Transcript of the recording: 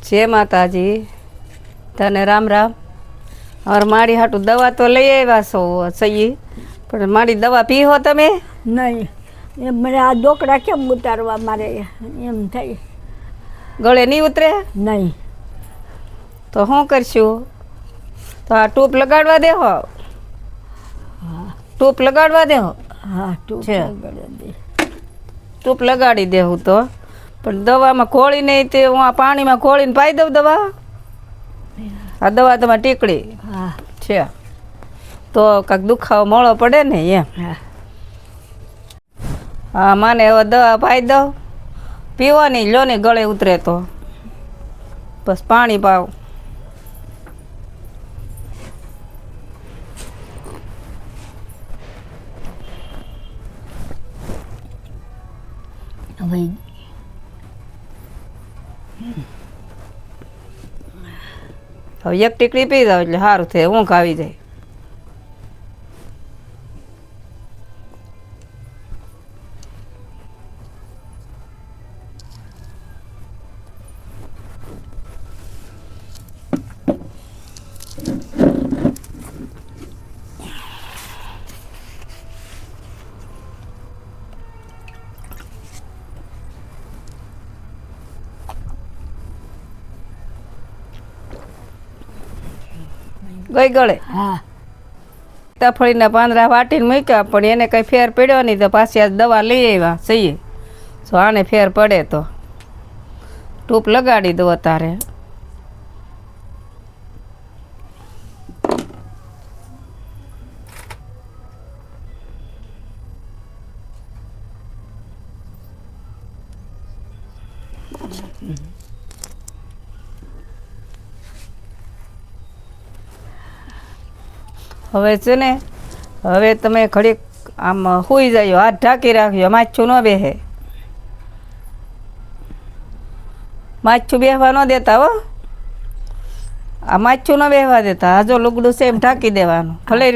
જય માતાજી, તને રામ રામ. और मारी हाटू दवा तो लई आव्या छो सही, पण मारी दवा पीहो तमे? नहीं, एम મને આ ડોકડા કેમ ઉતારવા મારે એમ થાય. गळे नहीं उतरे? नहीं. तो શું કરશું? તો આ ટૂપ લગાડવા દેહો. ટૂપ લગાડવા દેહો. હા, ટૂપ છે. લગાડી દે. ટૂપ લગાડી દેવું તો, પણ દવામાં ખોળી નહીં તે હું આ પાણીમાં ખોળીને પાઈ દઉં દવા. આ દવા તમારે ટીકડી હા છે તો કાંઈક દુખાવો મોળો પડે ને એમ. હા હા, માને હવે દવા પાઈ દઉં. પીવાની લો ને ગળે ઉતરે તો બસ પાણી પાવ. હવે હવે એક ટીકડી પી દઉં એટલે સારું થાય, ઊંઘ આવી જાય. ગઈ ગળે. હા તફળીના પાંદડા વાટીને મૂક્યા, પણ એને કંઈ ફેર પડ્યો નહીં તો પાછી આ દવા લઈ આવ્યા સહીએ. તો આને ફેર પડે તો ટૂપ લગાડી દો તારે. હવે છે ને, હવે તમે ઘડીક આમ સૂઈ જાય, હાથ ઢાંકી રાખ્યો, માછું ન બેસે. માછું બેસવા ન દેતા હો, આ માછું ન બેસવા દેતા. આ જો લુગડું છે એમ ઢાંકી દેવાનું ભલે.